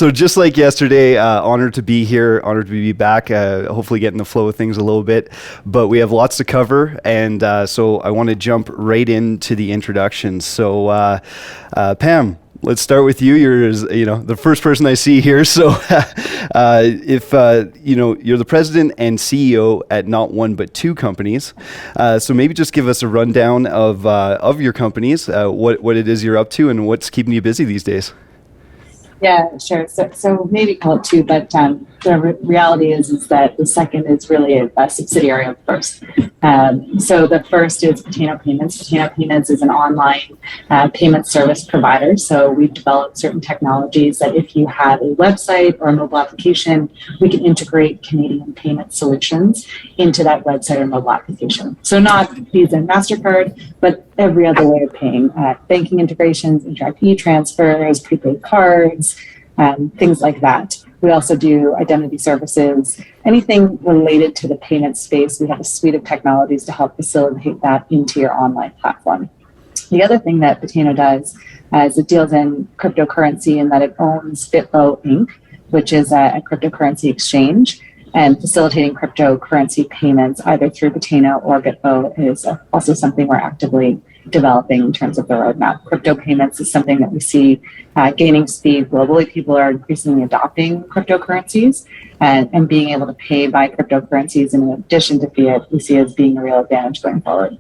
So just like yesterday, honored to be here, honored to be back, hopefully getting the flow of things a little bit, but we have lots to cover, and so I want to jump right into the introductions. So Pam, let's start with you. You're, the first person I see here. So if, you're the president and CEO at not one, but two companies. So maybe just give us a rundown of your companies, what it is you're up to and what's keeping you busy these days. Yeah, sure. So maybe call it two, but the reality is that the second is really a subsidiary of the first. So the first is Pateno Payments. Pateno Payments is an online payment service provider. So we've developed certain technologies that if you have a website or a mobile application, we can integrate Canadian payment solutions into that website or mobile application. So not Visa and MasterCard, but every other way of paying, banking integrations, indirect e-transfers, prepaid cards, things like that. We also do identity services, anything related to the payment space. We have a suite of technologies to help facilitate that into your online platform. The other thing that Pateno does is it deals in cryptocurrency in that it owns Bitvo Inc., which is a cryptocurrency exchange, and facilitating cryptocurrency payments either through Pateno or Bitvo is also something we're actively developing in terms of the roadmap. Crypto payments is something that we see gaining speed globally. People are increasingly adopting cryptocurrencies and being able to pay by cryptocurrencies in addition to fiat, we see as being a real advantage going forward.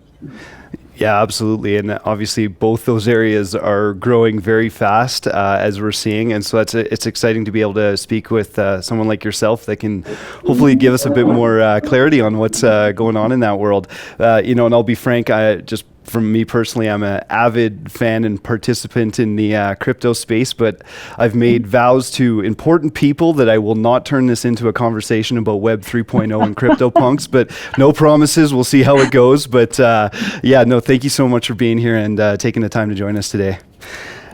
Yeah, absolutely. And obviously both those areas are growing very fast as we're seeing. And so it's exciting to be able to speak with someone like yourself that can hopefully give us a bit more clarity on what's going on in that world. And I'll be frank, just from me personally, I'm an avid fan and participant in the crypto space, but I've made vows to important people that I will not turn this into a conversation about Web 3.0 and CryptoPunks, but no promises. We'll see how it goes. But thank you so much for being here and taking the time to join us today.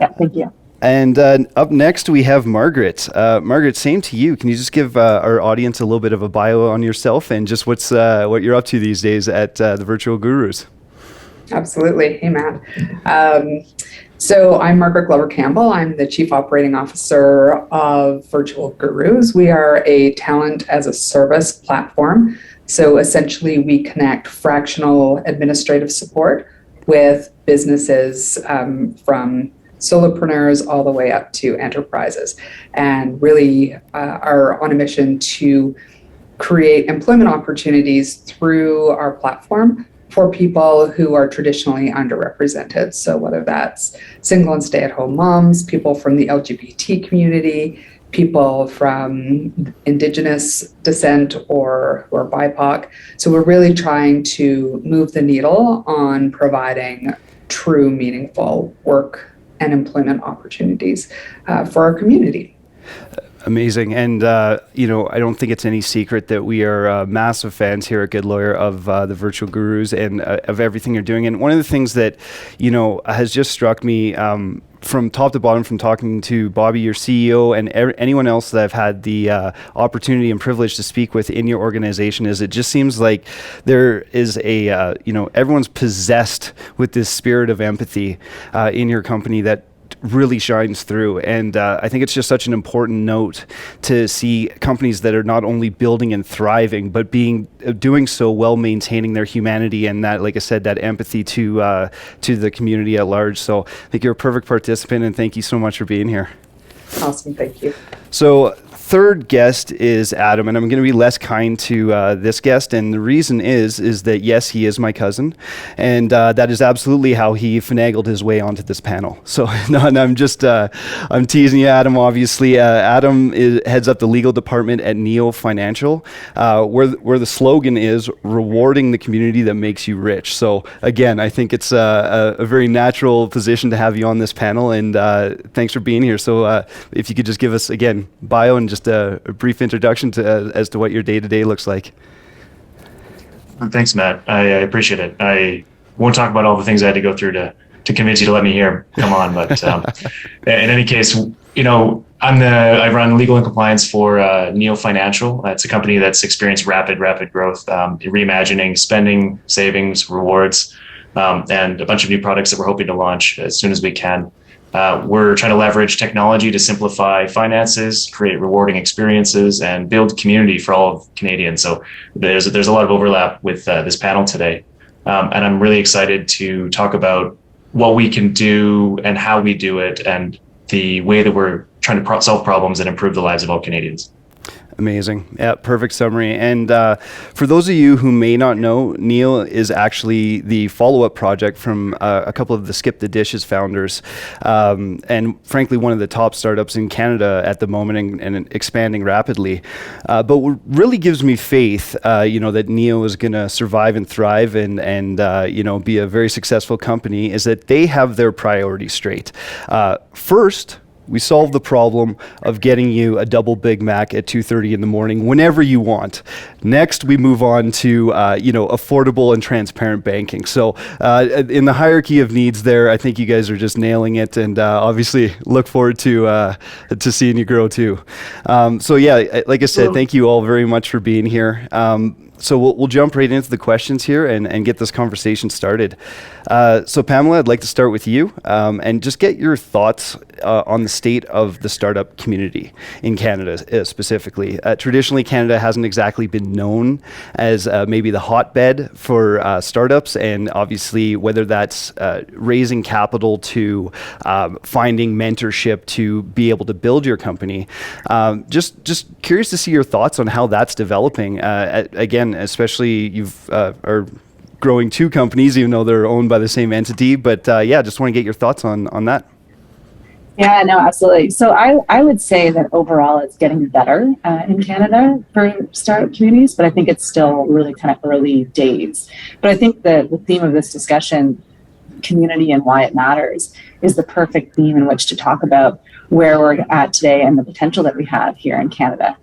Yeah, thank you. And up next, we have Margaret. Margaret, same to you. Can you just give our audience a little bit of a bio on yourself and just what you're up to these days at the Virtual Gurus? Absolutely. Hey, Matt. So I'm Margaret Glover-Campbell. I'm the Chief Operating Officer of Virtual Gurus. We are a talent as a service platform. So essentially, we connect fractional administrative support with businesses from solopreneurs all the way up to enterprises, and really are on a mission to create employment opportunities through our platform for people who are traditionally underrepresented. So whether that's single and stay-at-home moms, people from the LGBT community, people from Indigenous descent or who are BIPOC. So we're really trying to move the needle on providing true, meaningful work and employment opportunities for our community. Amazing. And, I don't think it's any secret that we are massive fans here at Goodlawyer of the Virtual Gurus and of everything you're doing. And one of the things that, has just struck me from top to bottom, from talking to Bobby, your CEO, and anyone else that I've had the opportunity and privilege to speak with in your organization, is it just seems like there is everyone's possessed with this spirit of empathy in your company that really shines through. And I think it's just such an important note to see companies that are not only building and thriving, but doing so while maintaining their humanity and that, like I said, that empathy to the community at large. So I think you're a perfect participant, and thank you so much for being here. Awesome, thank you. So third guest is Adam, and I'm going to be less kind to this guest, and the reason is that yes, he is my cousin, and that is absolutely how he finagled his way onto this panel. So no, and I'm teasing you, Adam. Obviously, Adam heads up the legal department at Neo Financial, where the slogan is rewarding the community that makes you rich. So again, I think it's a very natural position to have you on this panel, and thanks for being here. So if you could just give us again bio and just a brief introduction as to what your day-to-day looks like. Thanks, Matt. I appreciate it. I won't talk about all the things I had to go through to convince you to let me here. Come on, but in any case, I run legal and compliance for Neo Financial. It's a company that's experienced rapid growth, reimagining spending, savings, rewards, and a bunch of new products that we're hoping to launch as soon as we can. We're trying to leverage technology to simplify finances, create rewarding experiences, and build community for all of Canadians. So there's a lot of overlap with this panel today. And I'm really excited to talk about what we can do and how we do it and the way that we're trying to solve problems and improve the lives of all Canadians. Amazing. Yeah, perfect summary. And for those of you who may not know, Neil is actually the follow-up project from a couple of the Skip the Dishes founders, and frankly, one of the top startups in Canada at the moment and expanding rapidly. But what really gives me faith, that Neil is going to survive and thrive and be a very successful company is that they have their priorities straight. First, we solve the problem of getting you a double Big Mac at 2:30 in the morning whenever you want. Next, we move on to affordable and transparent banking. So in the hierarchy of needs there, I think you guys are just nailing it, and obviously look forward to seeing you grow too. Like I said, thank you all very much for being here. So we'll jump right into the questions here and get this conversation started. So Pamela, I'd like to start with you and just get your thoughts on the state of the startup community in Canada specifically. Traditionally, Canada hasn't exactly been known as maybe the hotbed for startups, and obviously whether that's raising capital to finding mentorship to be able to build your company. Just curious to see your thoughts on how that's developing. Again, especially you've are growing two companies, even though they're owned by the same entity. But just want to get your thoughts on that. Yeah, no, absolutely. So I would say that overall it's getting better in Canada for startup communities, but I think it's still really kind of early days. But I think the theme of this discussion, community and why it matters, is the perfect theme in which to talk about where we're at today and the potential that we have here in Canada.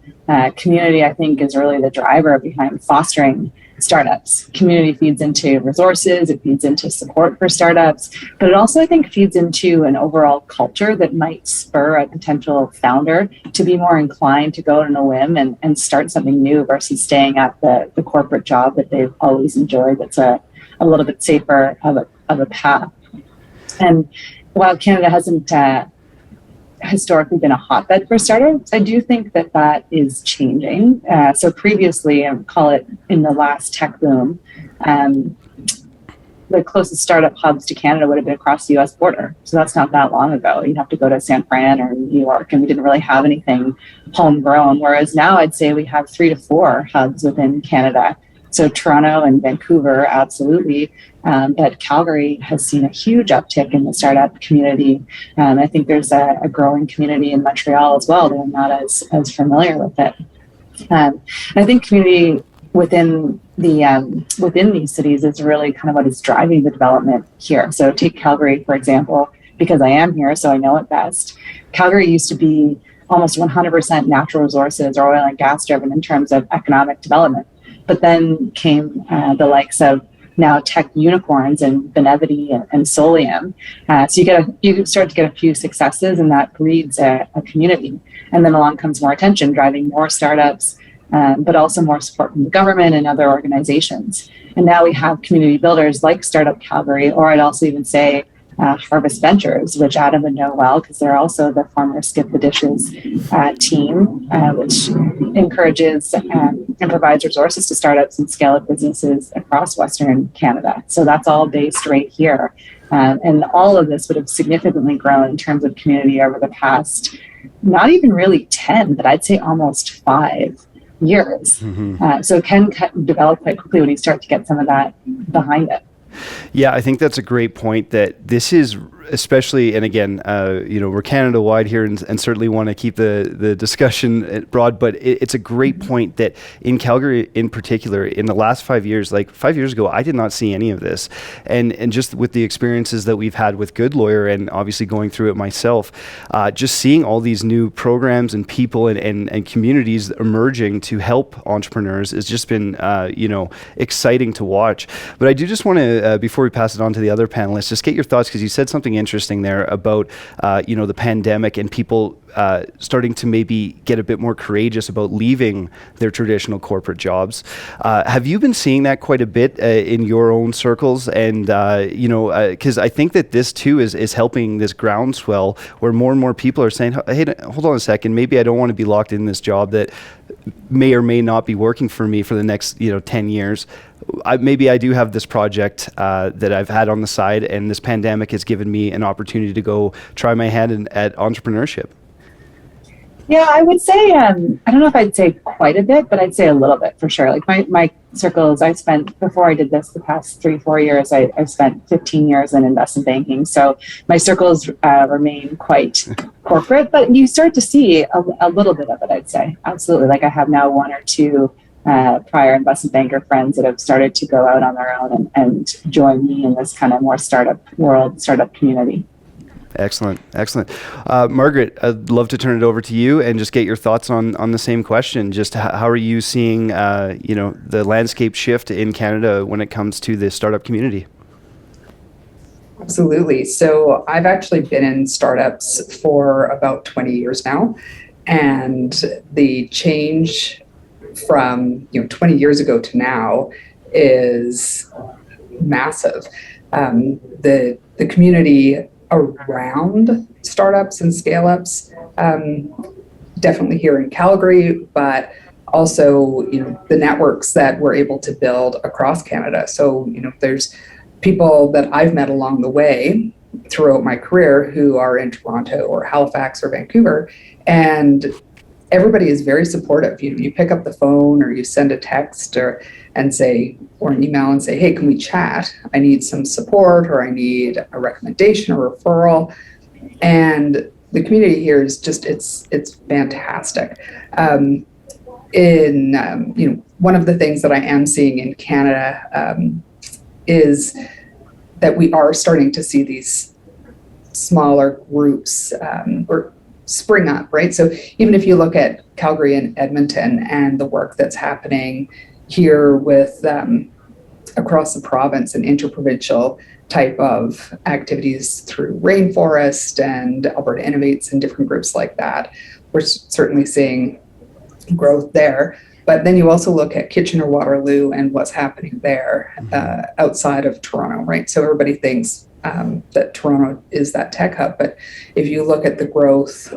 Community, I think, is really the driver behind fostering startups. Community feeds into resources, it feeds into support for startups, but it also, I think, feeds into an overall culture that might spur a potential founder to be more inclined to go on a whim and start something new versus staying at the corporate job that they've always enjoyed that's a little bit safer of a path. And while Canada hasn't historically been a hotbed for startups, I do think that is changing. So previously, I call it in the last tech boom, the closest startup hubs to Canada would have been across the US border. So that's not that long ago. You'd have to go to San Fran or New York, and we didn't really have anything homegrown. Whereas now I'd say we have 3 to 4 hubs within Canada. So Toronto and Vancouver, absolutely. But Calgary has seen a huge uptick in the startup community. I think there's a growing community in Montreal as well. They're not as familiar with it. I think community within these cities is really kind of what is driving the development here. So take Calgary, for example, because I am here, so I know it best. Calgary used to be almost 100% natural resources or oil and gas driven in terms of economic development. But then came the likes of now tech unicorns and Benevity and Solium. So you start to get a few successes, and that breeds a community. And then along comes more attention, driving more startups, but also more support from the government and other organizations. And now we have community builders like Startup Calgary, or I'd also even say Harvest Ventures, which Adam would know well because they're also the former Skip the Dishes team, which encourages and provides resources to startups and scale-up businesses across Western Canada. So that's all based right here. And all of this would have significantly grown in terms of community over the past, not even really 10, but I'd say almost 5 years. Mm-hmm. So it can develop quite quickly when you start to get some of that behind it. Yeah, I think that's a great point, that this is especially, and again, we're Canada-wide here and certainly want to keep the discussion broad, but it's a great point that in Calgary in particular, in the last 5 years, like 5 years ago, I did not see any of this. And just with the experiences that we've had with Goodlawyer and obviously going through it myself, just seeing all these new programs and people and communities emerging to help entrepreneurs has just been, exciting to watch. But I do just want to, before we pass it on to the other panelists, just get your thoughts, because you said something something interesting there about, the pandemic and people starting to maybe get a bit more courageous about leaving their traditional corporate jobs. Have you been seeing that quite a bit in your own circles? And, because I think that this too is helping this groundswell where more and more people are saying, hey, hold on a second, maybe I don't want to be locked in this job that may or may not be working for me for the next 10 years. Maybe I do have this project that I've had on the side, and this pandemic has given me an opportunity to go try my hand at entrepreneurship. Yeah, I would say, I don't know if I'd say quite a bit, but I'd say a little bit for sure. Like my circles, I spent, before I did this, the past 3-4 years, I spent 15 years in investment banking. So my circles remain quite corporate, but you start to see a little bit of it, I'd say. Absolutely. Like I have now 1 or 2 prior investment banker friends that have started to go out on their own and join me in this kind of more startup world, startup community. Excellent. Margaret, I'd love to turn it over to you and just get your thoughts on the same question. Just how are you seeing, the landscape shift in Canada when it comes to the startup community? Absolutely. So I've actually been in startups for about 20 years now, and the change from 20 years ago to now is massive. The community around startups and scale-ups, definitely here in Calgary, but also the networks that we're able to build across Canada. So there's people that I've met along the way throughout my career who are in Toronto or Halifax or Vancouver, and everybody is very supportive. You pick up the phone or you send a text or an email and say, hey, can we chat? I need some support, or I need a recommendation or referral. And the community here is just, it's fantastic. One of the things that I am seeing in Canada is that we are starting to see these smaller groups or spring up, right? So even if you look at Calgary and Edmonton and the work that's happening here with across the province and interprovincial type of activities through Rainforest and Alberta Innovates and different groups like that, we're certainly seeing growth there. But then you also look at Kitchener-Waterloo and what's happening there outside of Toronto, right? So everybody thinks that Toronto is that tech hub, but if you look at the growth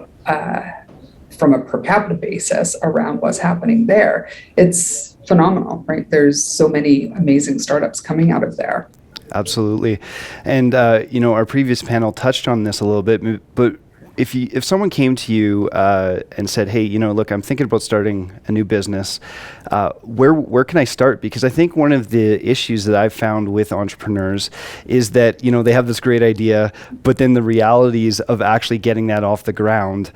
from a per capita basis around what's happening there, it's phenomenal, right? There's so many amazing startups coming out of there. Absolutely. And, our previous panel touched on this a little bit, but if someone came to you and said, hey, look, I'm thinking about starting a new business, where can I start? Because I think one of the issues that I've found with entrepreneurs is that, they have this great idea, but then the realities of actually getting that off the ground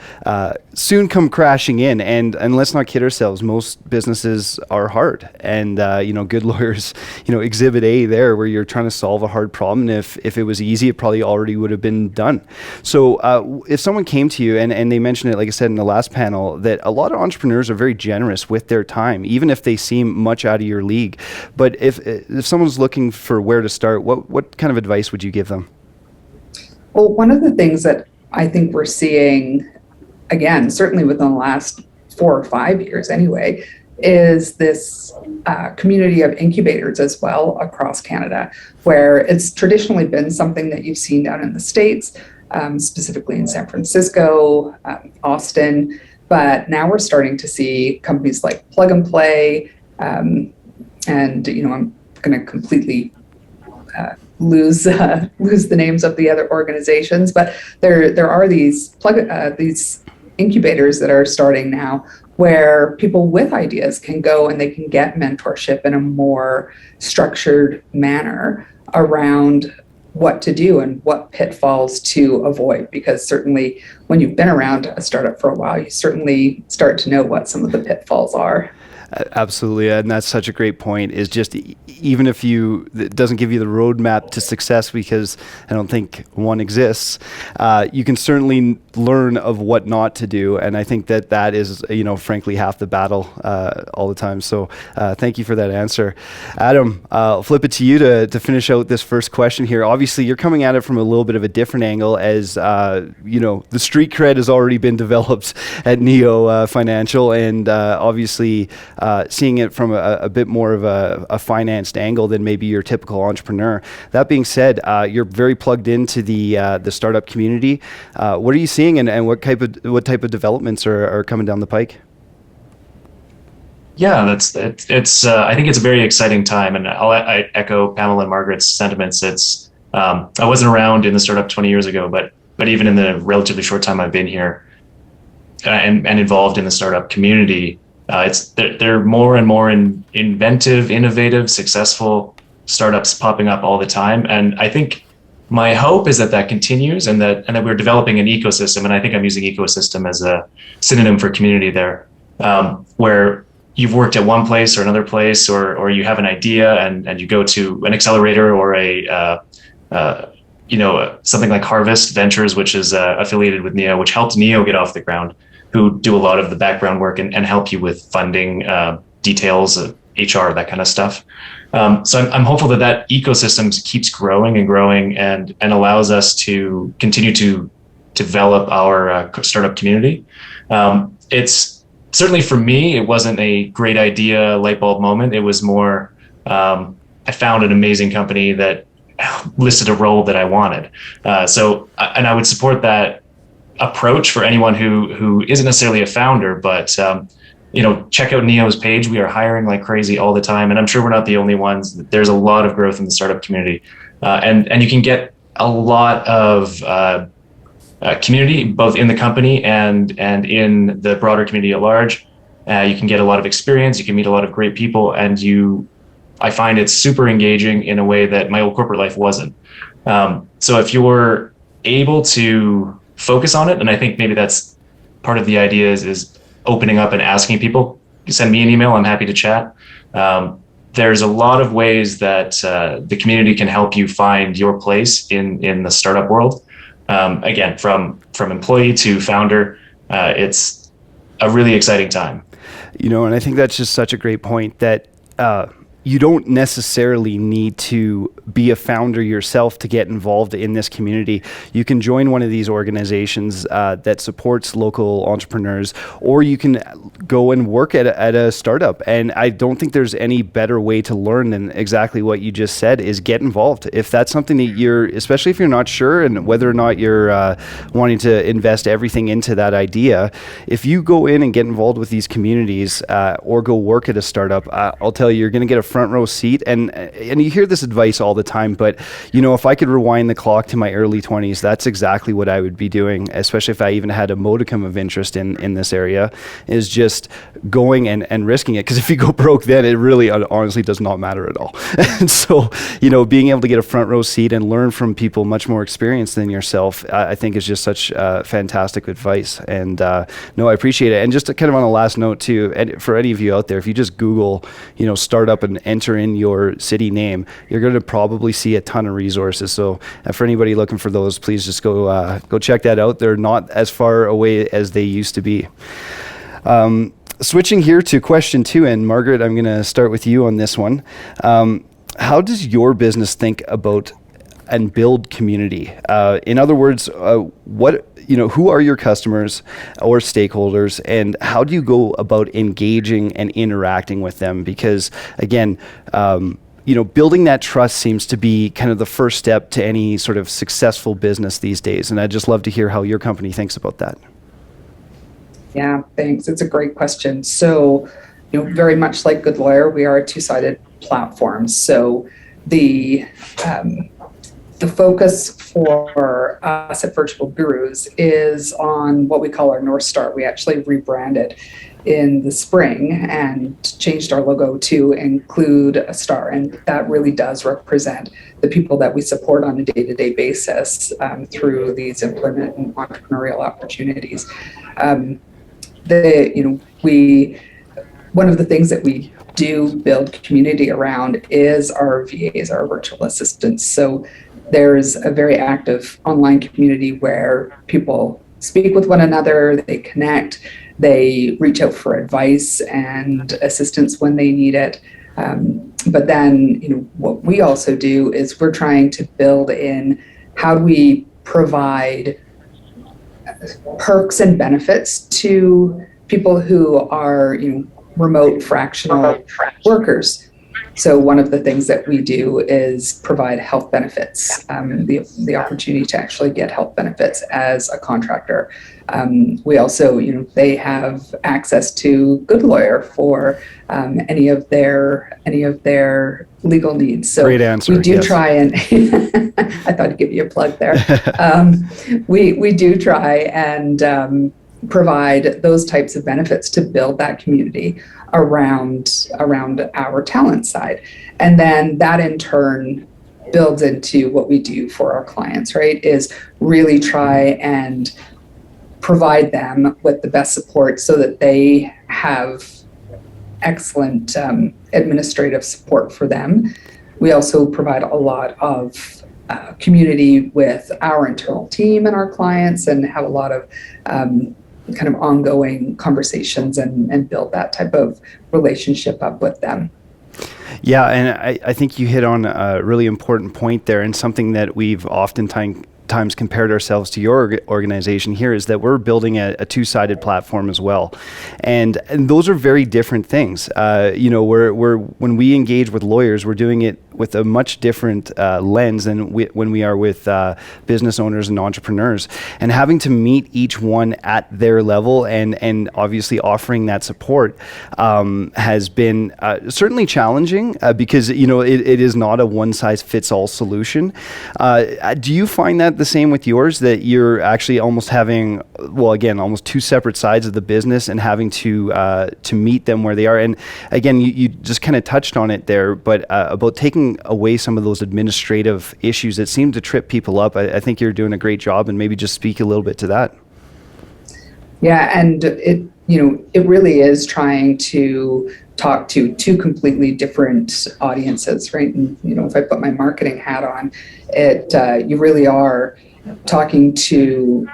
soon come crashing in. And let's not kid ourselves, most businesses are hard. And, Goodlawyer's, exhibit A there, where you're trying to solve a hard problem. And if it was easy, it probably already would have been done. So if someone came to you and they mentioned it, like I said in the last panel, that a lot of entrepreneurs are very generous with their time, even if they seem much out of your league. But if someone's looking for where to start, what kind of advice would you give them? Well, one of the things that I think we're seeing, again, certainly within the last 4 or 5 years anyway, is this community of incubators as well across Canada, where it's traditionally been something that you've seen down in the States, specifically in San Francisco, Austin, but now we're starting to see companies like Plug and Play, and I'm going to completely lose the names of the other organizations, but there are these incubators that are starting now, where people with ideas can go and they can get mentorship in a more structured manner around what to do and what pitfalls to avoid. Because certainly when you've been around a startup for a while, you certainly start to know what some of the pitfalls are. Absolutely, and that's such a great point. Is just even if it doesn't give you the roadmap to success, because I don't think one exists, you can certainly learn of what not to do, and I think that is, frankly, half the battle all the time. So thank you for that answer, Adam. I'll flip it to you to finish out this first question here. Obviously, you're coming at it from a little bit of a different angle, as the street cred has already been developed at Neo Financial, and obviously seeing it from a bit more of a financed angle than maybe your typical entrepreneur. That being said, you're very plugged into the startup community. What are you seeing, and what type of developments are coming down the pike? Yeah, it's. I think it's a very exciting time, and I echo Pamela and Margaret's sentiments. I wasn't around in the startup 20 years ago, but even in the relatively short time I've been here and involved in the startup community, there are more and more inventive, innovative, successful startups popping up all the time. And I think my hope is that continues, and that we're developing an ecosystem. And I think I'm using ecosystem as a synonym for community there, where you've worked at one place or another place, or you have an idea and you go to an accelerator or something like Harvest Ventures, which is affiliated with Neo, which helped Neo get off the ground, who do a lot of the background work and help you with funding details, HR, that kind of stuff. So I'm hopeful that ecosystem keeps growing and growing and allows us to continue to develop our startup community. It's certainly, for me, it wasn't a great idea light bulb moment. It was more, I found an amazing company that listed a role that I wanted. And I would support that approach for anyone who isn't necessarily a founder, but check out Neo's page. We are hiring like crazy all the time, and I'm sure we're not the only ones. There's a lot of growth in the startup community, and you can get a lot of community both in the company and in the broader community at large. You can get a lot of experience. You can meet a lot of great people, and I find it's super engaging in a way that my old corporate life wasn't. So if you're able to focus on it, and I think maybe that's part of the idea is opening up and asking people, send me an email, I'm happy to chat. There's a lot of ways that the community can help you find your place in the startup world. Again, from employee to founder, it's a really exciting time. And I think that's just such a great point, that you don't necessarily need to be a founder yourself to get involved in this community. You can join one of these organizations that supports local entrepreneurs, or you can go and work at a startup. And I don't think there's any better way to learn than exactly what you just said, is get involved. If that's something that especially if you're not sure and whether or not you're wanting to invest everything into that idea, if you go in and get involved with these communities or go work at a startup, I'll tell you're going to get a front row seat. And you hear this advice all the time, but if I could rewind the clock to my early 20s, that's exactly what I would be doing, especially if I even had a modicum of interest in this area, is just going and risking it. Because if you go broke, then it really honestly does not matter at all. And so, being able to get a front row seat and learn from people much more experienced than yourself, I think is just such fantastic advice. And no, I appreciate it. And just kind of on a last note too, and for any of you out there, if you just Google, startup and enter in your city name, you're going to probably see a ton of resources. So for anybody looking for those, please just go check that out. They're not as far away as they used to be. Switching here to question 2, and Margaret, I'm going to start with you on this one. How does your business think about and build community? In other words, who are your customers or stakeholders, and how do you go about engaging and interacting with them? Because again, building that trust seems to be kind of the first step to any sort of successful business these days. And I'd just love to hear how your company thinks about that. Yeah, thanks. It's a great question. So, very much like Goodlawyer, we are a two-sided platform. So the focus for us at Virtual Gurus is on what we call our North Star. We actually rebranded in the spring and changed our logo to include a star. And that really does represent the people that we support on a day-to-day basis through these employment and entrepreneurial opportunities. We one of the things that we do build community around is our VAs, our virtual assistants. So there's a very active online community where people speak with one another, they connect, they reach out for advice and assistance when they need it. But then, what we also do is we're trying to build in how do we provide perks and benefits to people who are, remote fractional workers. So one of the things that we do is provide health benefits, the opportunity to actually get health benefits as a contractor. We also, they have access to Goodlawyer for any of their legal needs. So great answer. We do yes. try and I thought I'd give you a plug there. We do try and provide those types of benefits to build that community around our talent side. And then that in turn builds into what we do for our clients, right? Is really try and provide them with the best support so that they have excellent administrative support for them. We also provide a lot of community with our internal team and our clients, and have a lot of kind of ongoing conversations and build that type of relationship up with them. Yeah, and I think you hit on a really important point there, and something that we've oftentimes compared ourselves to your organization here is that we're building a two-sided platform as well, and those are very different things. We're when we engage with lawyers, we're doing it with a much different lens than when we are with business owners and entrepreneurs, and having to meet each one at their level and obviously offering that support has been certainly challenging because it is not a one-size-fits-all solution. Do you find that the same with yours, that you're actually almost having, almost two separate sides of the business and having to meet them where they are? And again, you just kind of touched on it there, but about taking away some of those administrative issues that seem to trip people up. I think you're doing a great job, and maybe just speak a little bit to that. Yeah, and it really is trying to talk to two completely different audiences, right? And if I put my marketing hat on, you really are talking to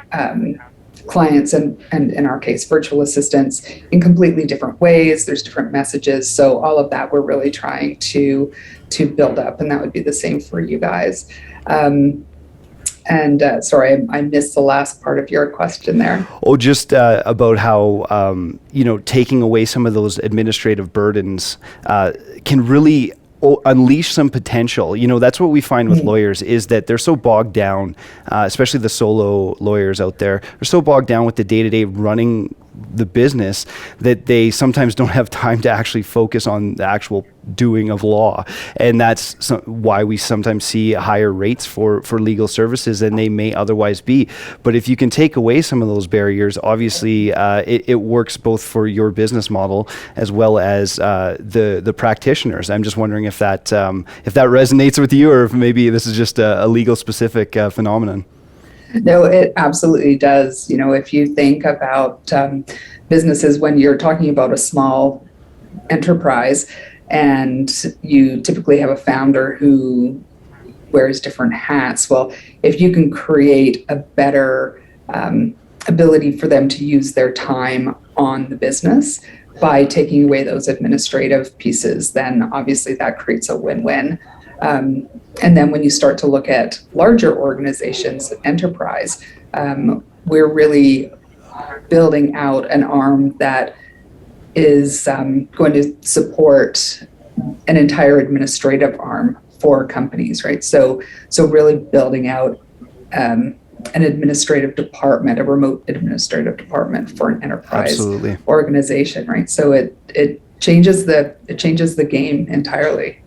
clients and in our case virtual assistants in completely different ways. There's different messages, so all of that we're really trying to build up, and that would be the same for you guys. Sorry, I missed the last part of your question there. Oh, just about how taking away some of those administrative burdens can really unleash some potential. That's what we find with lawyers, is that they're so bogged down, especially the solo lawyers out there, they're so bogged down with the day-to-day running the business that they sometimes don't have time to actually focus on the actual doing of law. And that's why we sometimes see higher rates for legal services than they may otherwise be. But if you can take away some of those barriers, obviously it works both for your business model as well as the practitioners. I'm just wondering if that resonates with you, or if maybe this is just a legal specific phenomenon. No, it absolutely does. If you think about businesses, when you're talking about a small enterprise and you typically have a founder who wears different hats, well, if you can create a better ability for them to use their time on the business by taking away those administrative pieces, then obviously that creates a win-win. And then when you start to look at larger organizations, enterprise, we're really building out an arm that is going to support an entire administrative arm for companies, right? So really building out an administrative department, a remote administrative department for an enterprise Absolutely. Organization, right? So it changes the game entirely.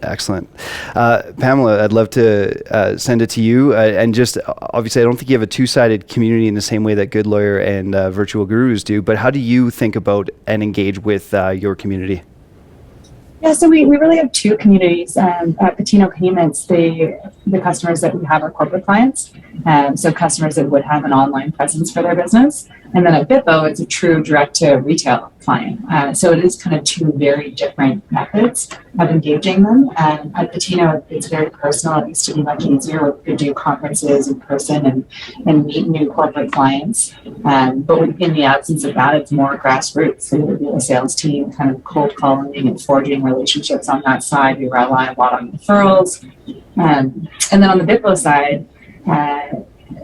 Excellent. Pamela, I'd love to send it to you. And just obviously, I don't think you have a two-sided community in the same way that Goodlawyer and Virtual Gurus do, but how do you think about and engage with your community? Yeah, so we really have two communities. Pateno Payments, they the customers that we have are corporate clients, so customers that would have an online presence for their business. And then at Bitvo, it's a true direct-to-retail client. So it is kind of two very different methods of engaging them. And at Pateno, it's very personal. It used to be much easier. We could do conferences in person and meet new corporate clients. But in the absence of that, it's more grassroots. So we have a sales team kind of cold calling and forging relationships on that side. We rely a lot on referrals. And then on the Bitvo side,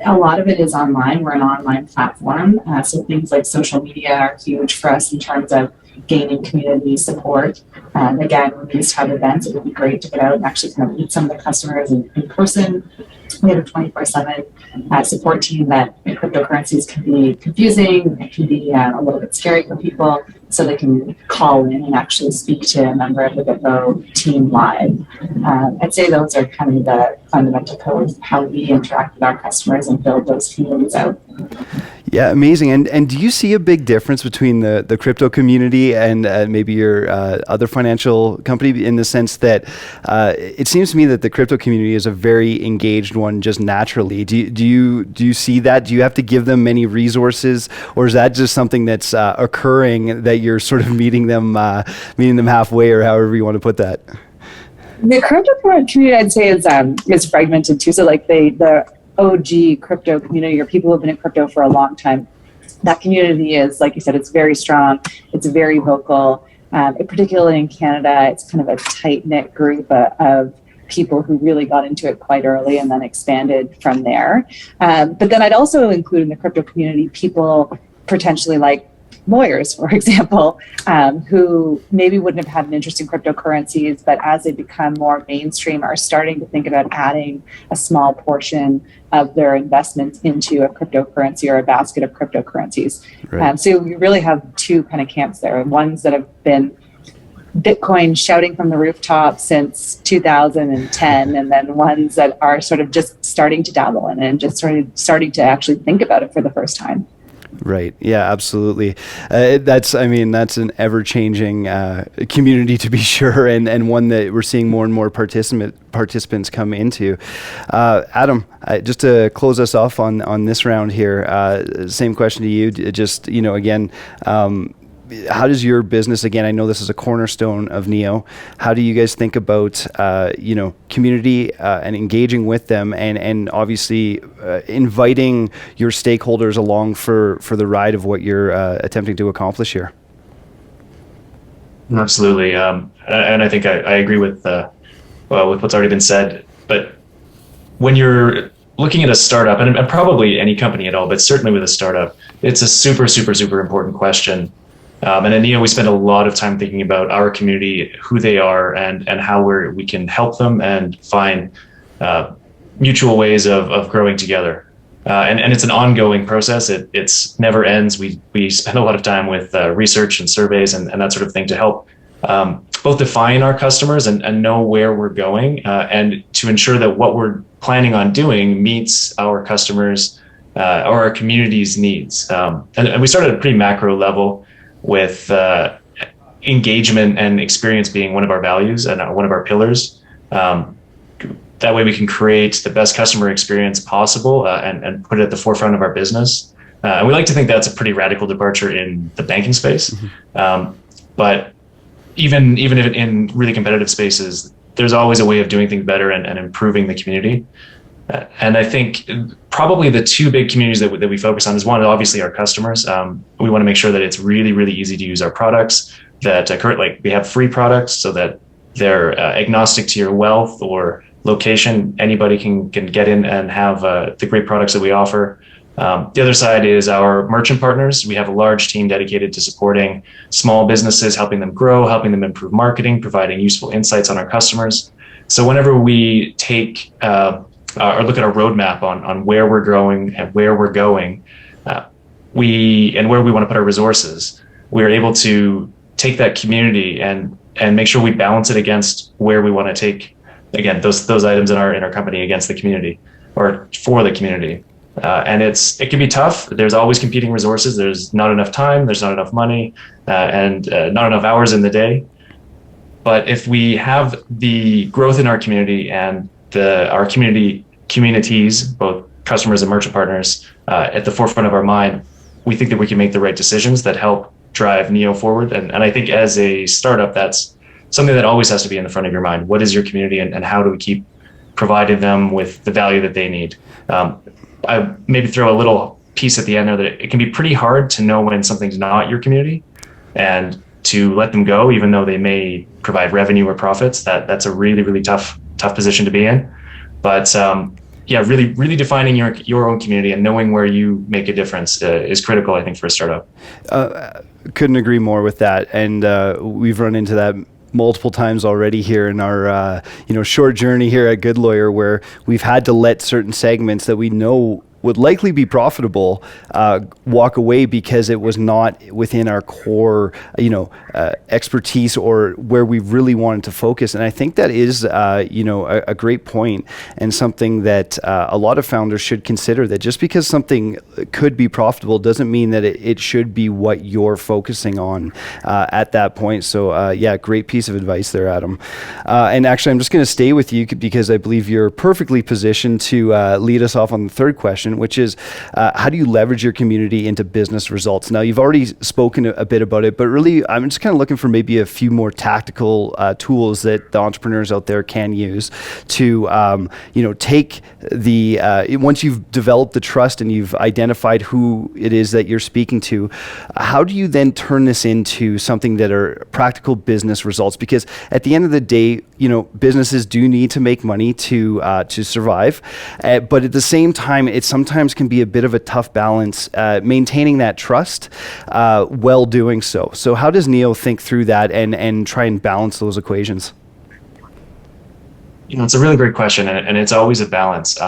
a lot of it is online. We're an online platform. So things like social media are huge for us in terms of gaining community support. Again, we used to have events. It would be great to get out and actually kind of meet some of the customers in person. We have a 24/7 support team that cryptocurrencies can be confusing. It can be a little bit scary for people. So they can call in and actually speak to a member of the Bitvo team live. I'd say those are kind of the fundamental pillars of how we interact with our customers and build those communities out. Yeah, amazing. And do you see a big difference between the crypto community and maybe your other financial company, in the sense that it seems to me that the crypto community is a very engaged one just naturally? Do you see that? Do you have to give them many resources, or is that just something that's occurring that you're sort of meeting them halfway, or however you want to put that? The crypto community, I'd say, is fragmented too. So like the OG crypto community, or people who have been in crypto for a long time, that community is, like you said, it's very strong. It's very vocal. Particularly in Canada, it's kind of a tight-knit group of people who really got into it quite early and then expanded from there. But then I'd also include in the crypto community people potentially like lawyers, for example, who maybe wouldn't have had an interest in cryptocurrencies, but as they become more mainstream, are starting to think about adding a small portion of their investments into a cryptocurrency or a basket of cryptocurrencies. Right. So you really have two kind of camps there. Ones that have been Bitcoin shouting from the rooftop since 2010, and then ones that are sort of just starting to dabble in it and just starting to actually think about it for the first time. Right. Yeah, absolutely. That's an ever-changing community, to be sure, and one that we're seeing more and more participants come into. Adam, just to close us off on this round here, same question to you. Just, again, how does your business, again, I know this is a cornerstone of Neo, how do you guys think about, community and engaging with them, and obviously inviting your stakeholders along for the ride of what you're attempting to accomplish here? Absolutely. And I think I agree with what's already been said. But when you're looking at a startup, and probably any company at all, but certainly with a startup, it's a super, super, super important question. And at Neo, we spend a lot of time thinking about our community, who they are, and how we can help them and find mutual ways of growing together. And it's an ongoing process. It's never ends. We spend a lot of time with research and surveys and that sort of thing to help both define our customers and know where we're going, and to ensure that what we're planning on doing meets our customers or our community's needs. And we start at a pretty macro level, with engagement and experience being one of our values and one of our pillars. That way we can create the best customer experience possible and put it at the forefront of our business. And we like to think that's a pretty radical departure in the banking space. Mm-hmm. But even if in really competitive spaces, there's always a way of doing things better and improving the community. And I think probably the two big communities that we focus on is, one, obviously our customers. We want to make sure that it's really, really easy to use our products, that currently we have free products so that they're agnostic to your wealth or location. Anybody can get in and have the great products that we offer. The other side is our merchant partners. We have a large team dedicated to supporting small businesses, helping them grow, helping them improve marketing, providing useful insights on our customers. So whenever we take or look at our roadmap on where we're growing and where we're going, and where we want to put our resources, we're able to take that community and make sure we balance it against where we want to take, again, those items in our company against the community or for the community. And it can be tough. There's always competing resources. There's not enough time, there's not enough money, and not enough hours in the day. But if we have the growth in our community and our communities, both customers and merchant partners, at the forefront of our mind, we think that we can make the right decisions that help drive Neo forward. And I think as a startup, that's something that always has to be in the front of your mind. What is your community, and how do we keep providing them with the value that they need? I maybe throw a little piece at the end there that it can be pretty hard to know when something's not your community and to let them go, even though they may provide revenue or profits. That's a really, really tough position to be in. But really defining your own community and knowing where you make a difference is critical, I think, for a startup. Couldn't agree more with that. And we've run into that multiple times already here in our short journey here at Goodlawyer, where we've had to let certain segments that we know would likely be profitable walk away because it was not within our core expertise or where we really wanted to focus. And I think that is a great point, and something that a lot of founders should consider, that just because something could be profitable doesn't mean that it should be what you're focusing on at that point. So great piece of advice there, Adam. And actually, I'm just going to stay with you because I believe you're perfectly positioned to lead us off on the third question, which is how do you leverage your community into business results? Now, you've already spoken a bit about it, but really I'm just kind of looking for maybe a few more tactical tools that the entrepreneurs out there can use to take the once you've developed the trust and you've identified who it is that you're speaking to, how do you then turn this into something that are practical business results? Because at the end of the day, businesses do need to make money to survive, but at the same time, it sometimes can be a bit of a tough balance maintaining that trust while doing so. So how does Neo think through that and try and balance those equations? It's a really great question, and it's always a balance.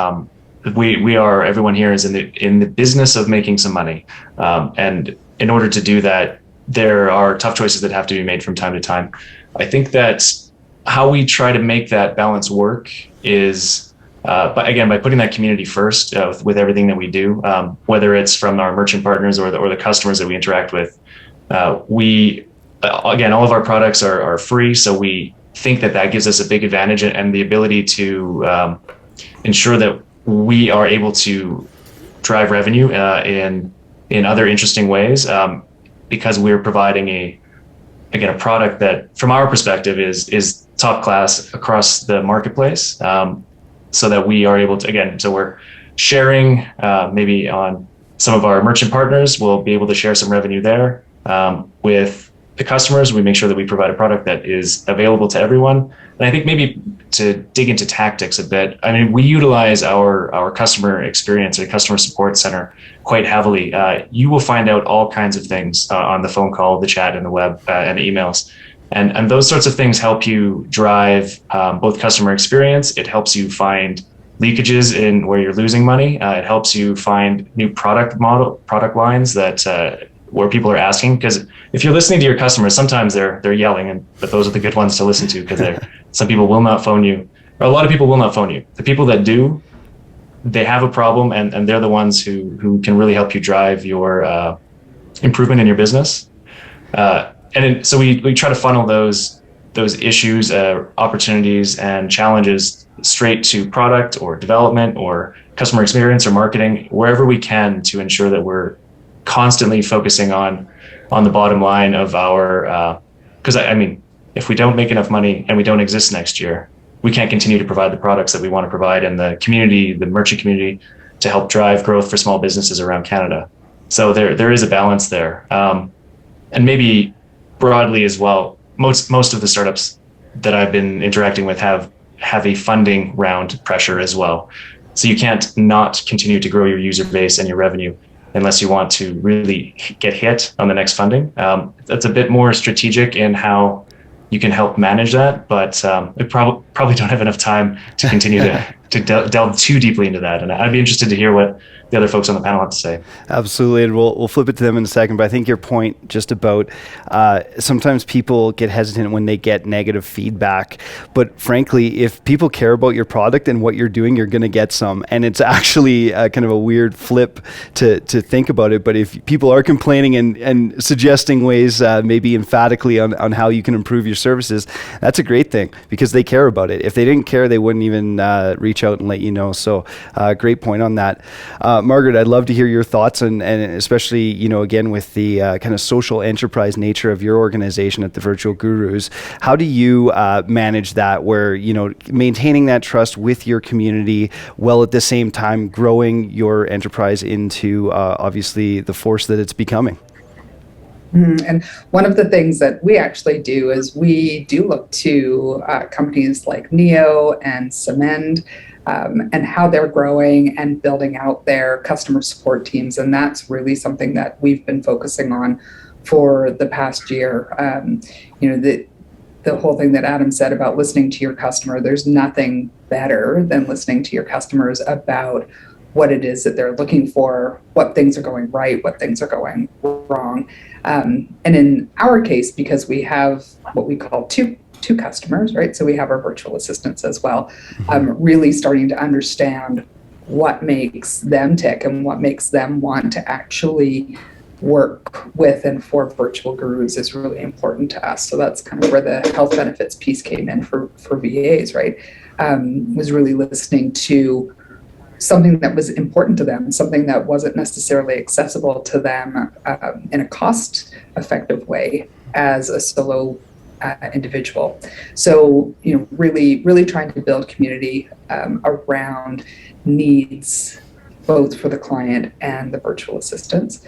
Everyone here is in the business of making some money, and in order to do that, there are tough choices that have to be made from time to time. I think that how we try to make that balance work is, by putting that community first with everything that we do, whether it's from our merchant partners or the customers that we interact with. All of our products are free, so we think that gives us a big advantage and the ability to ensure that we are able to drive revenue in other interesting ways, because we're providing a product that, from our perspective, is top class across the marketplace, so that we are able to, so we're sharing maybe on some of our merchant partners, we'll be able to share some revenue there. With the customers, we make sure that we provide a product that is available to everyone. And I think maybe to dig into tactics a bit, we utilize our customer experience and customer support center quite heavily. You will find out all kinds of things on the phone call, the chat, and the web, and the emails. And those sorts of things help you drive both customer experience. It helps you find leakages in where you're losing money. It helps you find new product lines that where people are asking. Because if you're listening to your customers, sometimes they're yelling, but those are the good ones to listen to, because some people will not phone you, or a lot of people will not phone you. The people that do, they have a problem, and they're the ones who can really help you drive your improvement in your business. So we try to funnel those issues, opportunities, and challenges straight to product or development or customer experience or marketing, wherever we can, to ensure that we're constantly focusing on the bottom line of our, because if we don't make enough money and we don't exist next year, we can't continue to provide the products that we want to provide in the community, the merchant community, to help drive growth for small businesses around Canada. So there is a balance there. And maybe broadly as well, most of the startups that I've been interacting with have a funding round pressure as well. So you can't not continue to grow your user base and your revenue unless you want to really get hit on the next funding. That's a bit more strategic in how you can help manage that, but we probably don't have enough time to continue to delve too deeply into that. And I'd be interested to hear what the other folks on the panel have to say. Absolutely, and we'll flip it to them in a second, but I think your point just about sometimes people get hesitant when they get negative feedback, but frankly, if people care about your product and what you're doing, you're going to get some. And it's actually kind of a weird flip to think about it, but if people are complaining and suggesting ways maybe emphatically on how you can improve your services, that's a great thing, because they care about about it. If they didn't care, they wouldn't even reach out and let you know. So great point on that. Margaret, I'd love to hear your thoughts, and especially, again, with the kind of social enterprise nature of your organization at the Virtual Gurus. How do you manage that, where, maintaining that trust with your community while at the same time growing your enterprise into obviously the force that it's becoming? And one of the things that we actually do is we do look to companies like Neo and Cement and how they're growing and building out their customer support teams. And that's really something that we've been focusing on for the past year. The whole thing that Adam said about listening to your customer, there's nothing better than listening to your customers about what it is that they're looking for, what things are going right, what things are going wrong. And in our case, because we have what we call two customers, right? So we have our virtual assistants as well, really starting to understand what makes them tick and what makes them want to actually work with and for Virtual Gurus is really important to us. So that's kind of where the health benefits piece came in for VAs, right? Was really listening to something that was important to them, something that wasn't necessarily accessible to them in a cost-effective way as a solo individual. So, really trying to build community around needs, both for the client and the virtual assistants.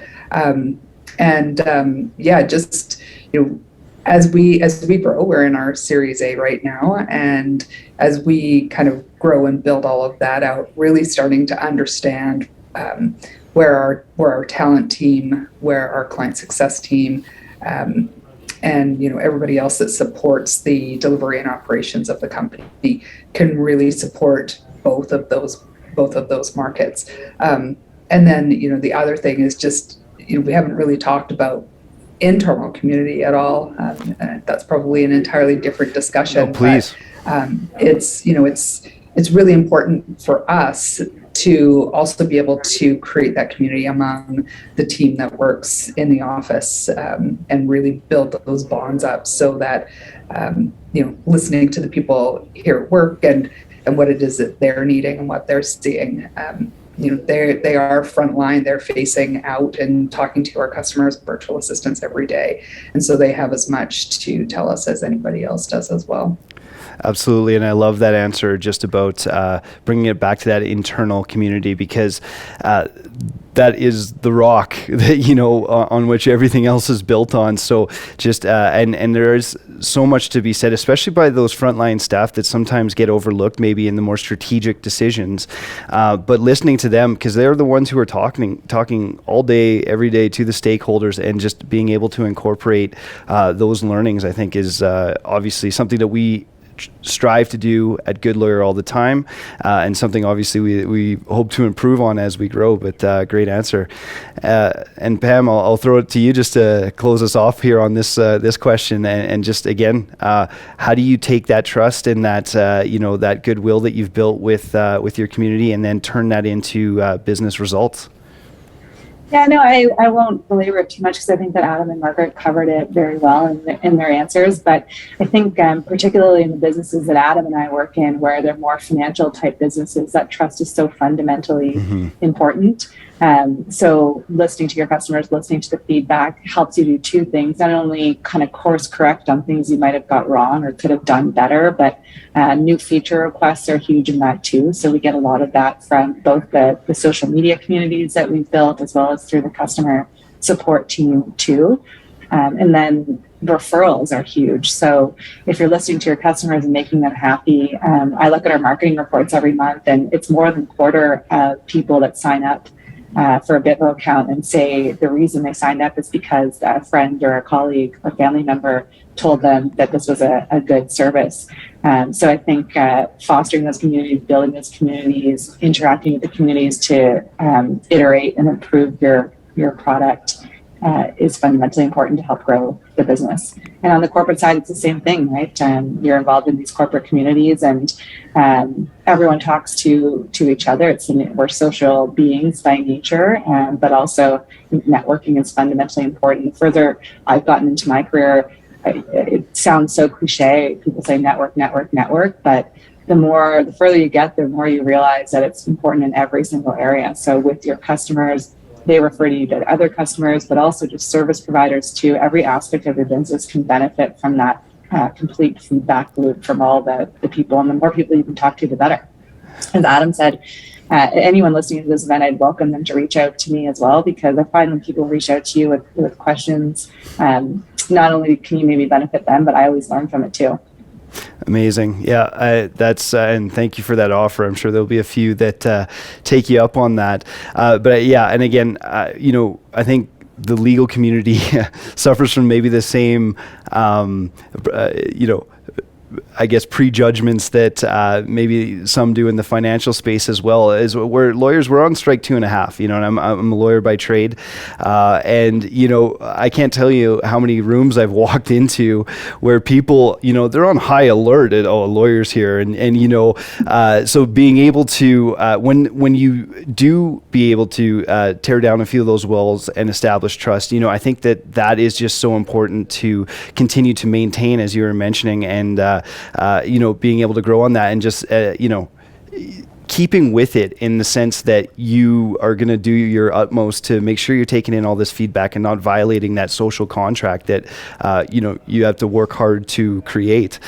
As we grow, we're in our Series A right now, and as we kind of grow and build all of that out, really starting to understand where our talent team, where our client success team, and everybody else that supports the delivery and operations of the company can really support both of those markets. And then the other thing is just we haven't really talked about internal community at all. That's probably an entirely different discussion. Oh, please. But, it's really important for us to also be able to create that community among the team that works in the office, and really build those bonds up so that listening to the people here at work and what it is that they're needing and what they're seeing. They are frontline, they're facing out and talking to our customers, virtual assistants every day. And so they have as much to tell us as anybody else does as well. Absolutely. And I love that answer just about bringing it back to that internal community, because that is the rock that, on which everything else is built on. So just, and there is so much to be said, especially by those frontline staff that sometimes get overlooked, maybe in the more strategic decisions. But listening to them, because they're the ones who are talking all day, every day to the stakeholders, and just being able to incorporate those learnings, I think is obviously something that we strive to do at Goodlawyer all the time, and something obviously we hope to improve on as we grow. But great answer. And Pam, I'll throw it to you just to close us off here on this question, and just again, how do you take that trust and that that goodwill that you've built with your community, and then turn that into business results? Yeah, no, I won't belabor it too much, because I think that Adam and Margaret covered it very well in their answers. But I think particularly in the businesses that Adam and I work in, where they're more financial type businesses, that trust is so fundamentally important. So listening to your customers, listening to the feedback helps you do two things: not only kind of course correct on things you might have got wrong or could have done better, but new feature requests are huge in that too. So we get a lot of that from both the social media communities that we've built, as well as through the customer support team too. And then referrals are huge. So if you're listening to your customers and making them happy, I look at our marketing reports every month, and it's more than a quarter of people that sign up for a Bitvo account and say the reason they signed up is because a friend or a colleague or family member told them that this was a good service. So I think fostering those communities, building those communities, interacting with the communities to iterate and improve your product is fundamentally important to help grow the business. And on the corporate side, it's the same thing, right? You're involved in these corporate communities, and everyone talks to each other. We're social beings by nature, but also networking is fundamentally important. The further I've gotten into my career, it sounds so cliche. People say network, network, network, but the further you get, the more you realize that it's important in every single area. So with your customers, they refer to you to other customers, but also just service providers too. Every aspect of your business can benefit from that complete feedback loop from all the people, and the more people you can talk to, the better. As Adam said, anyone listening to this event, I'd welcome them to reach out to me as well, because I find when people reach out to you with questions, not only can you maybe benefit them, but I always learn from it too. Amazing. Yeah, that's and thank you for that offer. I'm sure there'll be a few that take you up on that. But yeah, and again, I think the legal community suffers from maybe the same, I guess, prejudgments that maybe some do in the financial space as well. As we're lawyers, we're on strike 2.5, and I'm a lawyer by trade. And I can't tell you how many rooms I've walked into where people, they're on high alert at, a lawyer's here. And so being able to, when you do be able to tear down a few of those walls and establish trust, I think that is just so important to continue to maintain, as you were mentioning, and being able to grow on that, and just, keeping with it in the sense that you are going to do your utmost to make sure you're taking in all this feedback and not violating that social contract that, you have to work hard to create.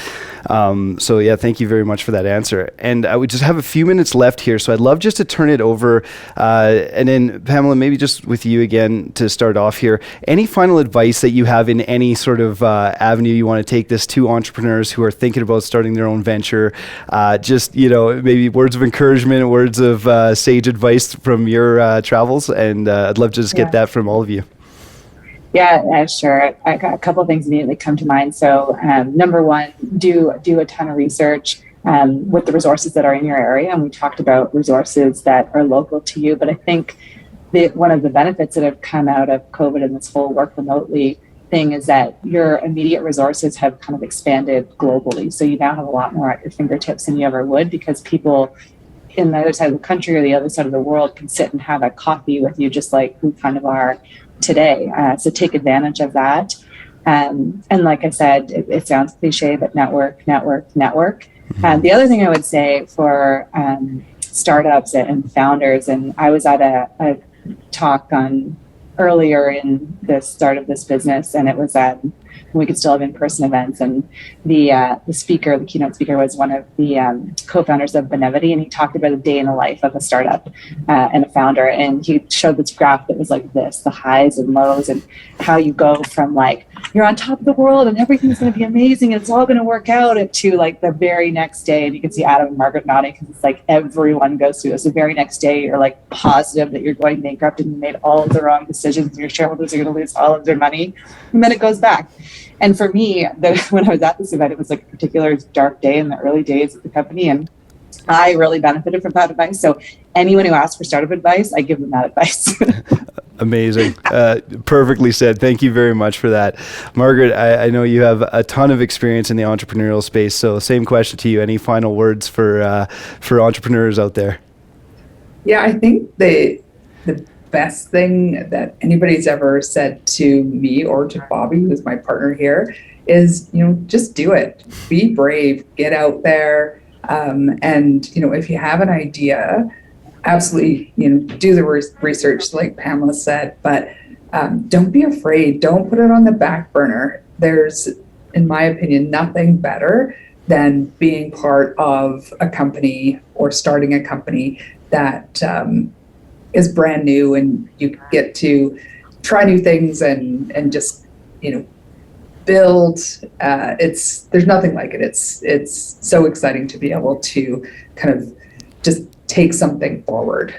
So yeah, thank you very much for that answer. And I would just have a few minutes left here. So I'd love just to turn it over. And then Pamela, maybe just with you again to start off here, any final advice that you have in any sort of avenue you want to take this to entrepreneurs who are thinking about starting their own venture? Just, maybe words of encouragement, words of sage advice from your travels. And I'd love to just get that from all of you. Yeah, sure. I got a couple of things immediately come to mind. So number one, do a ton of research with the resources that are in your area. And we talked about resources that are local to you. But I think one of the benefits that have come out of COVID and this whole work remotely thing is that your immediate resources have kind of expanded globally. So you now have a lot more at your fingertips than you ever would, because people in the other side of the country or the other side of the world can sit and have a coffee with you, just like we kind of are today. So take advantage of that. And like I said, it sounds cliche, but network. Mm-hmm. The other thing I would say for startups and founders, and I was at a talk on earlier in the start of this business, and it was we could still have in-person events, and the keynote speaker was one of the co-founders of Benevity, and he talked about a day in the life of a startup and a founder, and he showed this graph that was like this, the highs and lows, and how you go from like you're on top of the world and everything's going to be amazing and it's all going to work out, to like the very next day, and you can see Adam and Margaret nodding because it's like everyone goes through this. The very next day you're like positive that you're going bankrupt and you made all of the wrong decisions and your shareholders are going to lose all of their money, and then it goes back. And for me, when I was at this event, it was like a particular dark day in the early days of the company, and I really benefited from that advice. So anyone who asks for startup advice, I give them that advice. Amazing. Perfectly said. Thank you very much for that. Margaret, I know you have a ton of experience in the entrepreneurial space, so same question to you. Any final words for entrepreneurs out there? Yeah, I think the best thing that anybody's ever said to me or to Bobby, who's my partner here, is, just do it. Be brave, get out there. And, if you have an idea, absolutely, do the research like Pamela said, but don't be afraid. Don't put it on the back burner. There's, in my opinion, nothing better than being part of a company or starting a company that is brand new, and you get to try new things and just, build. There's nothing like it. It's so exciting to be able to kind of just take something forward.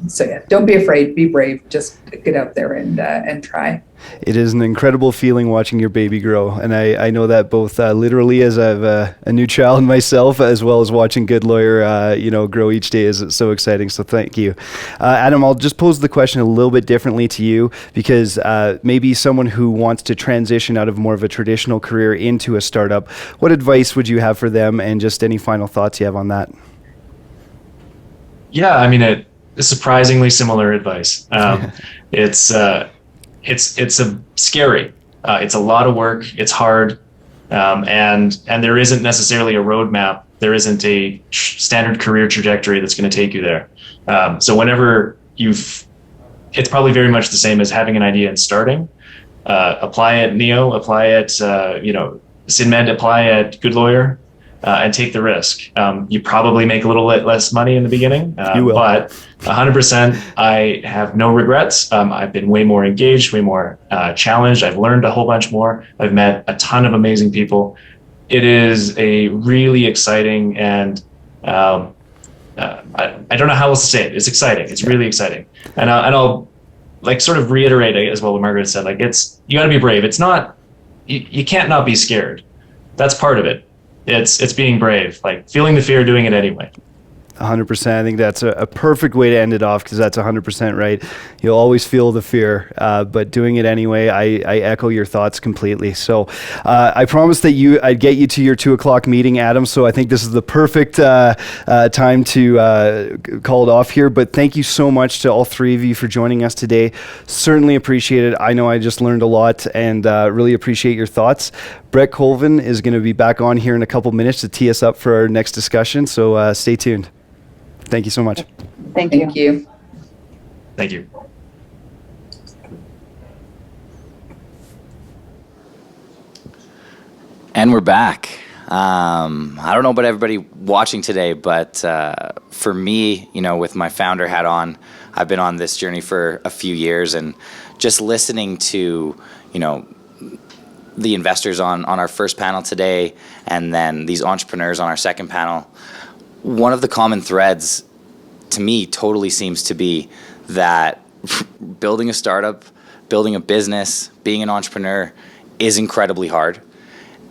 So yeah, don't be afraid, be brave, just get out there and try. It is an incredible feeling watching your baby grow. And I know that both literally as I have a new child myself, as well as watching Goodlawyer, grow each day is so exciting. So thank you. Adam, I'll just pose the question a little bit differently to you, because maybe someone who wants to transition out of more of a traditional career into a startup, what advice would you have for them, and just any final thoughts you have on that? Yeah, I mean, it's surprisingly similar advice. It's scary. It's a lot of work. It's hard. And there isn't necessarily a roadmap. There isn't a standard career trajectory that's going to take you there. So whenever it's probably very much the same as having an idea and starting. Apply at Neo, apply at SynMed, apply at Goodlawyer, and take the risk. You probably make a little less money in the beginning, but 100%, I have no regrets. I've been way more engaged, way more challenged. I've learned a whole bunch more. I've met a ton of amazing people. It is a really exciting and I don't know how else to say it. It's exciting. It's really exciting. And I'll like sort of reiterate as well what Margaret said. Like you got to be brave. It's not you can't not be scared. That's part of it. It's being brave, like feeling the fear, doing it anyway. 100%. I think that's a perfect way to end it off, because that's 100% right. You'll always feel the fear, but doing it anyway, I echo your thoughts completely. So I promised that I'd get you to your 2:00 meeting, Adam. So I think this is the perfect time to call it off here. But thank you so much to all three of you for joining us today. Certainly appreciate it. I know I just learned a lot, and really appreciate your thoughts. Brett Colvin is going to be back on here in a couple minutes to tee us up for our next discussion. So stay tuned. Thank you so much. Thank you. Thank you. Thank you. And we're back. I don't know about everybody watching today, but for me, with my founder hat on, I've been on this journey for a few years, and just listening to, the investors on our first panel today, and then these entrepreneurs on our second panel, one of the common threads to me totally seems to be that building a startup, building a business, being an entrepreneur is incredibly hard.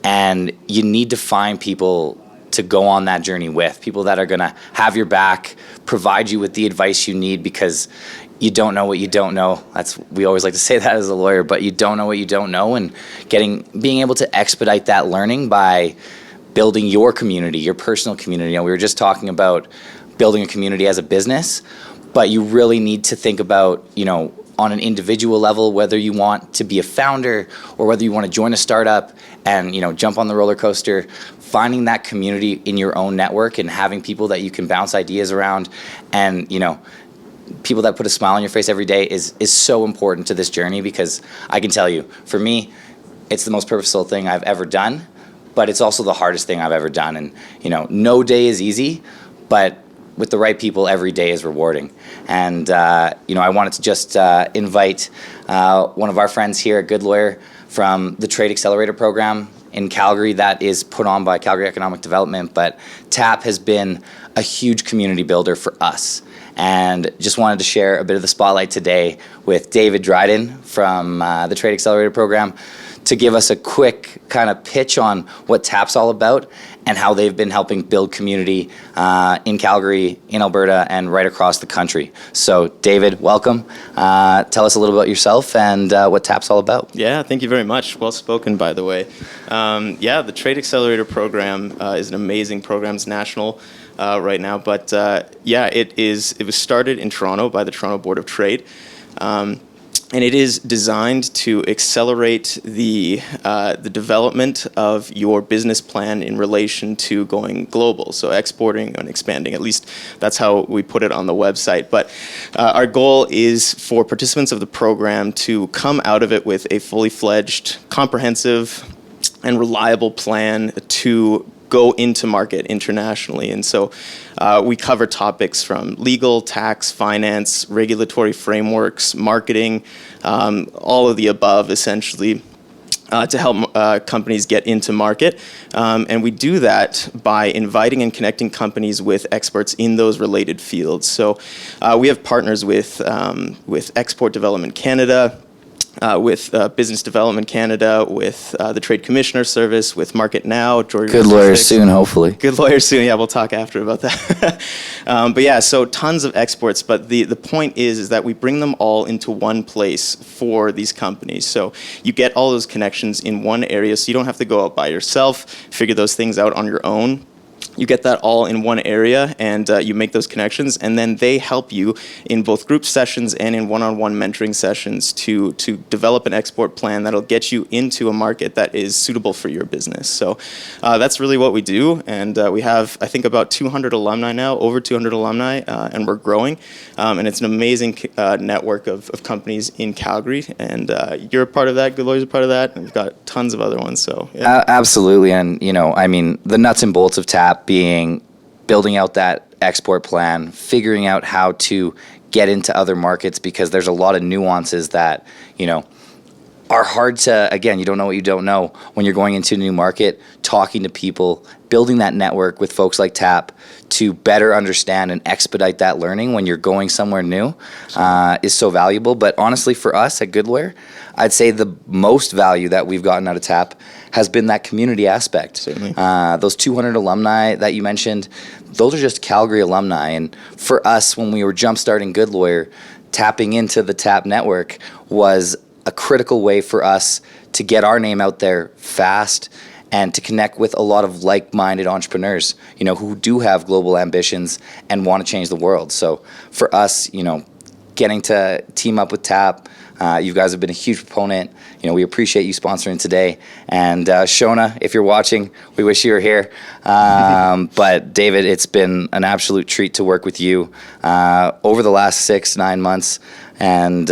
And you need to find people to go on that journey with, people that are going to have your back, provide you with the advice you need, because you don't know what you don't know. We always like to say that as a lawyer, but you don't know what you don't know, and being able to expedite that learning by building your community, your personal community. We were just talking about building a community as a business, but you really need to think about, on an individual level, whether you want to be a founder or whether you want to join a startup and, jump on the roller coaster, finding that community in your own network and having people that you can bounce ideas around, and, people that put a smile on your face every day is so important to this journey, because I can tell you, for me, it's the most purposeful thing I've ever done, but it's also the hardest thing I've ever done. And, no day is easy, but with the right people, every day is rewarding. And, I wanted to just invite one of our friends here at Goodlawyer from the Trade Accelerator Program in Calgary that is put on by Calgary Economic Development. But TAP has been a huge community builder for us. And just wanted to share a bit of the spotlight today with David Dryden from the Trade Accelerator Program to give us a quick kind of pitch on what TAP's all about and how they've been helping build community in Calgary, in Alberta, and right across the country. So, David, welcome. Tell us a little about yourself and what TAP's all about. Yeah, thank you very much. Well spoken, by the way. The Trade Accelerator Program is an amazing program. It's national right now, but it was started in Toronto by the Toronto Board of Trade. And it is designed to accelerate the development of your business plan in relation to going global, so exporting and expanding. At least that's how we put it on the website. But our goal is for participants of the program to come out of it with a fully fledged, comprehensive, and reliable plan to go into market internationally. And so we cover topics from legal, tax, finance, regulatory frameworks, marketing, all of the above, essentially, to help companies get into market. And we do that by inviting and connecting companies with experts in those related fields. So we have partners with Export Development Canada, with Business Development Canada, with the Trade Commissioner Service, with Market Now, Georgia. Goodlawyer soon, hopefully. Goodlawyer soon, yeah, we'll talk after about that. So tons of exports, but the point is that we bring them all into one place for these companies. So you get all those connections in one area, so you don't have to go out by yourself, figure those things out on your own. You get that all in one area, and you make those connections, and then they help you in both group sessions and in one-on-one mentoring sessions to develop an export plan that'll get you into a market that is suitable for your business. So that's really what we do, and we have, I think, about 200 alumni now, over 200 alumni, and we're growing, and it's an amazing network of companies in Calgary, and you're a part of that, Goodlawyer's a part of that, and we've got tons of other ones. So yeah. Absolutely, and I mean, the nuts and bolts of TAP being building out that export plan, figuring out how to get into other markets, because there's a lot of nuances that, are hard to, again, you don't know what you don't know when you're going into a new market, talking to people, building that network with folks like TAP to better understand and expedite that learning when you're going somewhere new is so valuable. But honestly, for us at Goodlawyer, I'd say the most value that we've gotten out of TAP has been that community aspect. Certainly. Those 200 alumni that you mentioned, those are just Calgary alumni. And for us, when we were jumpstarting Goodlawyer, tapping into the TAP network was a critical way for us to get our name out there fast and to connect with a lot of like-minded entrepreneurs, who do have global ambitions and want to change the world. So for us, getting to team up with TAP, you guys have been a huge proponent. We appreciate you sponsoring today. And Shona, if you're watching, we wish you were here. But David, it's been an absolute treat to work with you over the last 6-9 months. And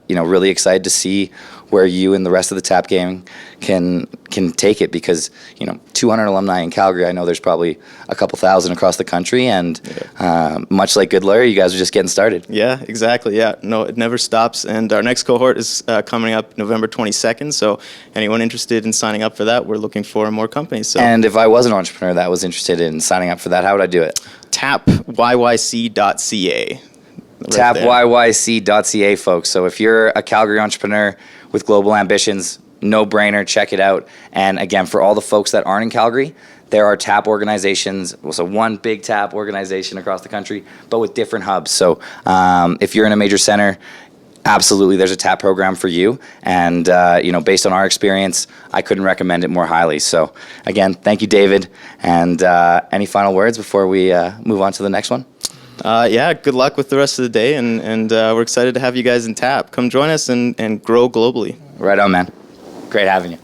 really excited to see where you and the rest of the TAP gang can take it, because 200 alumni in Calgary, I know there's probably a couple thousand across the country, and much like Goodlawyer, you guys are just getting started. Yeah, exactly. Yeah, no, it never stops. And our next cohort is coming up November 22nd. So anyone interested in signing up for that, we're looking for more companies. So. And if I was an entrepreneur that was interested in signing up for that, how would I do it? tapyyc.ca. tapyyc.ca, folks. So if you're a Calgary entrepreneur with global ambitions, no brainer, check it out. And again, for all the folks that aren't in Calgary, there are TAP organizations, so one big TAP organization across the country, but with different hubs. So if you're in a major center, absolutely, there's a TAP program for you. And, based on our experience, I couldn't recommend it more highly. So again, thank you, David. And any final words before we move on to the next one? Good luck with the rest of the day, and we're excited to have you guys in TAP. Come join us and grow globally. Right on, man. Great having you.